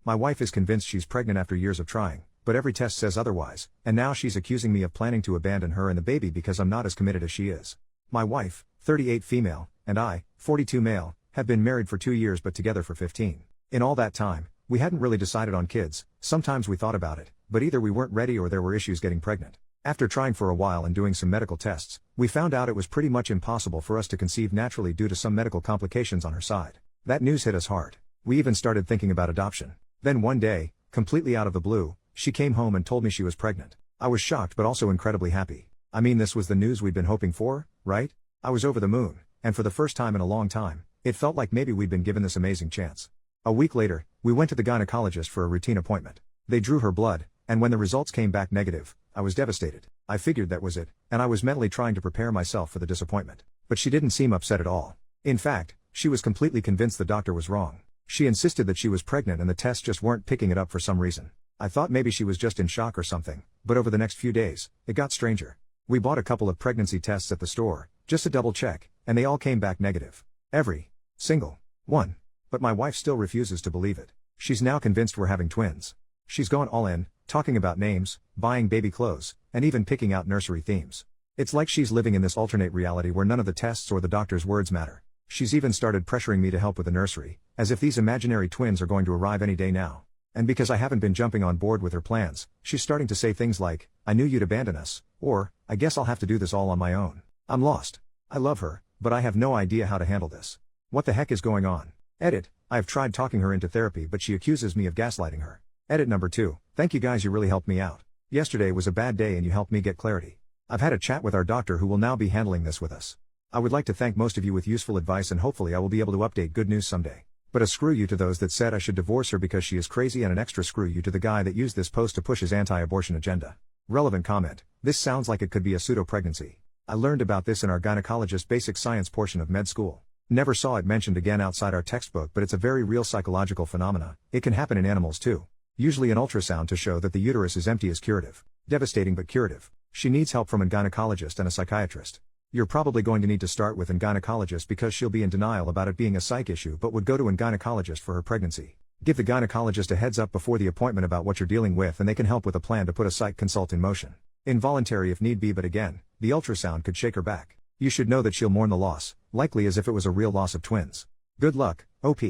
My wife is convinced she's pregnant after years of trying, but every test says otherwise, and now she's accusing me of planning to abandon her and the baby because I'm not as committed as she is. My wife, 38 female, and I, 42 male, have been married for 2 years but together for 15. In all that time, we hadn't really decided on kids. Sometimes we thought about it, but either we weren't ready or there were issues getting pregnant. After trying for a while and doing some medical tests, we found out it was pretty much impossible for us to conceive naturally due to some medical complications on her side. That news hit us hard. We even started thinking about adoption. Then one day, completely out of the blue, she came home and told me she was pregnant. I was shocked but also incredibly happy. I mean, this was the news we'd been hoping for, right? I was over the moon, and for the first time in a long time, it felt like maybe we'd been given this amazing chance. A week later, we went to the gynecologist for a routine appointment. They drew her blood, and when the results came back negative, I was devastated. I figured that was it, and I was mentally trying to prepare myself for the disappointment. But she didn't seem upset at all. In fact, she was completely convinced the doctor was wrong. She insisted that she was pregnant and the tests just weren't picking it up for some reason. I thought maybe she was just in shock or something, but over the next few days, it got stranger. We bought a couple of pregnancy tests at the store, just to double check, and they all came back negative. Every single one. But my wife still refuses to believe it. She's now convinced we're having twins. She's gone all in, talking about names, buying baby clothes, and even picking out nursery themes. It's like she's living in this alternate reality where none of the tests or the doctor's words matter. She's even started pressuring me to help with the nursery, as if these imaginary twins are going to arrive any day now. And because I haven't been jumping on board with her plans, she's starting to say things like, "I knew you'd abandon us," or, "I guess I'll have to do this all on my own." I'm lost. I love her, but I have no idea how to handle this. What the heck is going on? Edit. I have tried talking her into therapy but she accuses me of gaslighting her. Edit number 2. Thank you guys, you really helped me out. Yesterday was a bad day and you helped me get clarity. I've had a chat with our doctor who will now be handling this with us. I would like to thank most of you with useful advice and hopefully I will be able to update good news someday. But a screw you to those that said I should divorce her because she is crazy, and an extra screw you to the guy that used this post to push his anti-abortion agenda. Relevant comment. This sounds like it could be a pseudo-pregnancy. I learned about this in our gynecologist basic science portion of med school. Never saw it mentioned again outside our textbook, but it's a very real psychological phenomena. It can happen in animals too. Usually an ultrasound to show that the uterus is empty is curative. Devastating but curative. She needs help from a gynecologist and a psychiatrist. You're probably going to need to start with a gynecologist because she'll be in denial about it being a psych issue but would go to a gynecologist for her pregnancy. Give the gynecologist a heads up before the appointment about what you're dealing with and they can help with a plan to put a psych consult in motion. Involuntary if need be, but again, the ultrasound could shake her back. You should know that she'll mourn the loss, likely as if it was a real loss of twins. Good luck, OP.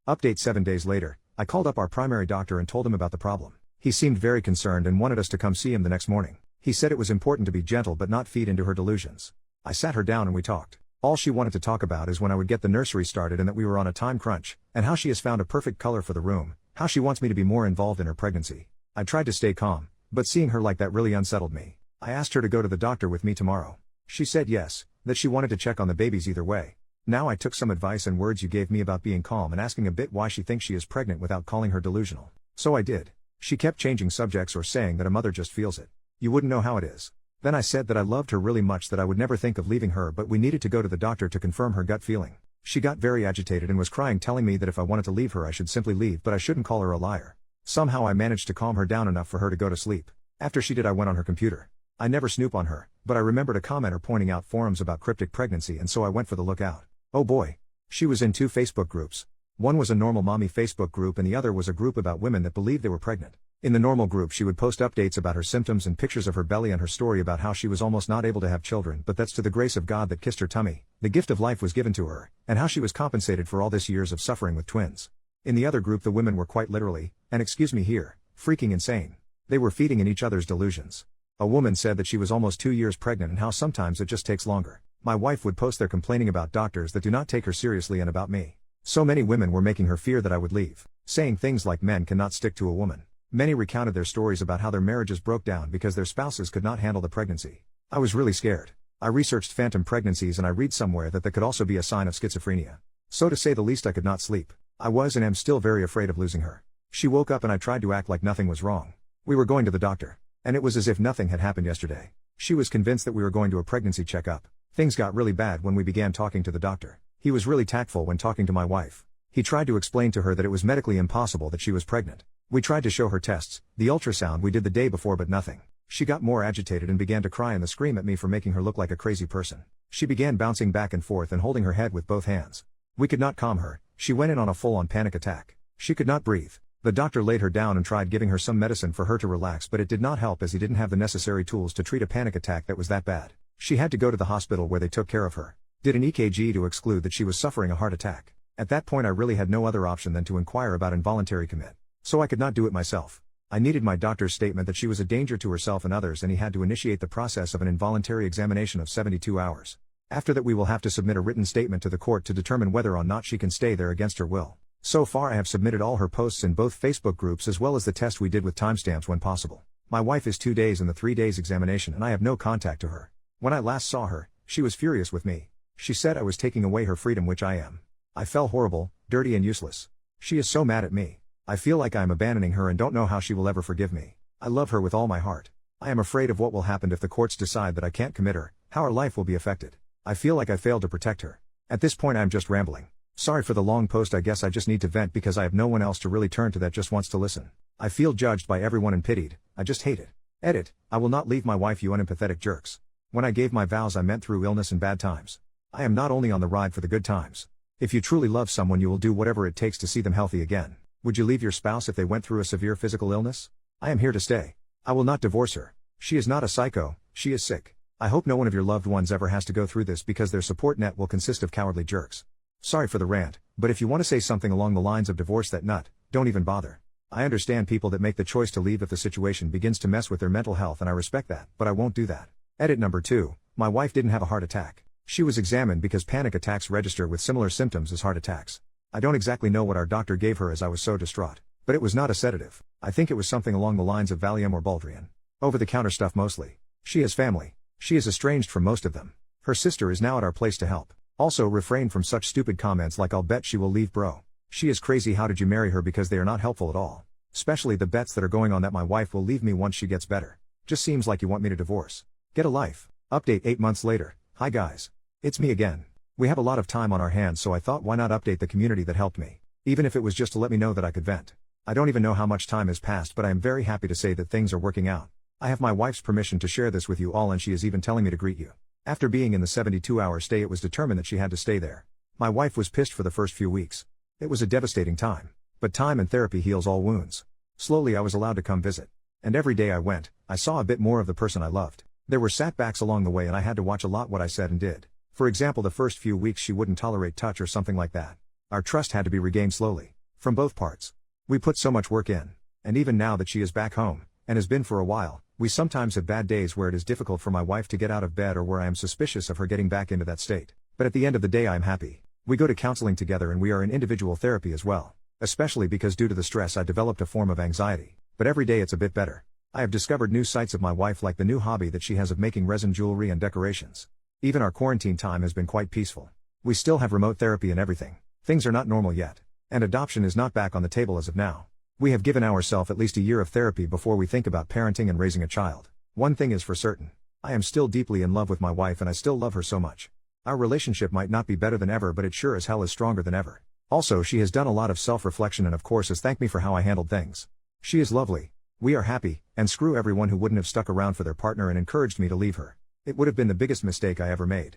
Update 7 days later, I called up our primary doctor and told him about the problem. He seemed very concerned and wanted us to come see him the next morning. He said it was important to be gentle but not feed into her delusions. I sat her down and we talked. All she wanted to talk about is when I would get the nursery started and that we were on a time crunch, and how she has found a perfect color for the room, how she wants me to be more involved in her pregnancy. I tried to stay calm, but seeing her like that really unsettled me. I asked her to go to the doctor with me tomorrow. She said yes, that she wanted to check on the babies either way. Now I took some advice and words you gave me about being calm and asking a bit why she thinks she is pregnant without calling her delusional. So I did. She kept changing subjects or saying that a mother just feels it. You wouldn't know how it is. Then I said that I loved her really much, that I would never think of leaving her, but we needed to go to the doctor to confirm her gut feeling. She got very agitated and was crying, telling me that if I wanted to leave her I should simply leave, but I shouldn't call her a liar. Somehow I managed to calm her down enough for her to go to sleep. After she did, I went on her computer. I never snoop on her, but I remembered a commenter pointing out forums about cryptic pregnancy, and so I went for the lookout. Oh boy. She was in 2 Facebook groups. One was a normal mommy Facebook group and the other was a group about women that believed they were pregnant. In the normal group she would post updates about her symptoms and pictures of her belly and her story about how she was almost not able to have children, but that's to the grace of God that kissed her tummy, the gift of life was given to her, and how she was compensated for all this years of suffering with twins. In the other group the women were quite literally, and excuse me here, freaking insane. They were feeding in each other's delusions. A woman said that she was almost 2 years pregnant and how sometimes it just takes longer. My wife would post there complaining about doctors that do not take her seriously and about me. So many women were making her fear that I would leave, saying things like men cannot stick to a woman. Many recounted their stories about how their marriages broke down because their spouses could not handle the pregnancy. I was really scared. I researched phantom pregnancies and I read somewhere that could also be a sign of schizophrenia. So to say the least I could not sleep. I was and am still very afraid of losing her. She woke up and I tried to act like nothing was wrong. We were going to the doctor. And it was as if nothing had happened yesterday. She was convinced that we were going to a pregnancy checkup. Things got really bad when we began talking to the doctor. He was really tactful when talking to my wife. He tried to explain to her that it was medically impossible that she was pregnant. We tried to show her tests, the ultrasound we did the day before, but nothing. She got more agitated and began to cry and scream at me for making her look like a crazy person. She began bouncing back and forth and holding her head with both hands. We could not calm her. She went in on a full-on panic attack. She could not breathe. The doctor laid her down and tried giving her some medicine for her to relax, but it did not help as he didn't have the necessary tools to treat a panic attack that was that bad. She had to go to the hospital where they took care of her. Did an EKG to exclude that she was suffering a heart attack. At that point I really had no other option than to inquire about involuntary commit. So I could not do it myself. I needed my doctor's statement that she was a danger to herself and others, and he had to initiate the process of an involuntary examination of 72 hours. After that we will have to submit a written statement to the court to determine whether or not she can stay there against her will. So far I have submitted all her posts in both Facebook groups as well as the test we did with timestamps when possible. My wife is 2 days in the 3 days examination and I have no contact to her. When I last saw her, she was furious with me. She said I was taking away her freedom, which I am. I felt horrible, dirty and useless. She is so mad at me. I feel like I am abandoning her and don't know how she will ever forgive me. I love her with all my heart. I am afraid of what will happen if the courts decide that I can't commit her, how her life will be affected. I feel like I failed to protect her. At this point I am just rambling. Sorry for the long post, I guess I just need to vent because I have no one else to really turn to that just wants to listen. I feel judged by everyone and pitied, I just hate it. Edit, I will not leave my wife, you unempathetic jerks. When I gave my vows I meant through illness and bad times. I am not only on the ride for the good times. If you truly love someone you will do whatever it takes to see them healthy again. Would you leave your spouse if they went through a severe physical illness? I am here to stay. I will not divorce her. She is not a psycho, she is sick. I hope no one of your loved ones ever has to go through this because their support net will consist of cowardly jerks. Sorry for the rant, but if you want to say something along the lines of divorce that nut, don't even bother. I understand people that make the choice to leave if the situation begins to mess with their mental health and I respect that, but I won't do that. Edit number 2, my wife didn't have a heart attack. She was examined because panic attacks register with similar symptoms as heart attacks. I don't exactly know what our doctor gave her as I was so distraught, but it was not a sedative. I think it was something along the lines of Valium or Baldrian. Over-the-counter stuff mostly. She has family. She is estranged from most of them. Her sister is now at our place to help. Also refrain from such stupid comments like I'll bet she will leave bro. She is crazy, how did you marry her, because they are not helpful at all. Especially the bets that are going on that my wife will leave me once she gets better. Just seems like you want me to divorce. Get a life. Update 8 months later. Hi guys. It's me again. We have a lot of time on our hands, so I thought why not update the community that helped me. Even if it was just to let me know that I could vent. I don't even know how much time has passed, but I am very happy to say that things are working out. I have my wife's permission to share this with you all and she is even telling me to greet you. After being in the 72-hour stay it was determined that she had to stay there. My wife was pissed for the first few weeks. It was a devastating time. But time and therapy heals all wounds. Slowly I was allowed to come visit. And every day I went, I saw a bit more of the person I loved. There were setbacks along the way and I had to watch a lot what I said and did. For example, the first few weeks she wouldn't tolerate touch or something like that. Our trust had to be regained slowly. From both parts. We put so much work in. And even now that she is back home, and has been for a while, we sometimes have bad days where it is difficult for my wife to get out of bed or where I am suspicious of her getting back into that state. But at the end of the day I am happy. We go to counseling together and we are in individual therapy as well. Especially because due to the stress I developed a form of anxiety. But every day it's a bit better. I have discovered new sides of my wife, like the new hobby that she has of making resin jewelry and decorations. Even our quarantine time has been quite peaceful. We still have remote therapy and everything. Things are not normal yet. And adoption is not back on the table as of now. We have given ourselves at least a year of therapy before we think about parenting and raising a child. One thing is for certain. I am still deeply in love with my wife and I still love her so much. Our relationship might not be better than ever, but it sure as hell is stronger than ever. Also, she has done a lot of self-reflection and of course has thanked me for how I handled things. She is lovely. We are happy, and screw everyone who wouldn't have stuck around for their partner and encouraged me to leave her. It would have been the biggest mistake I ever made.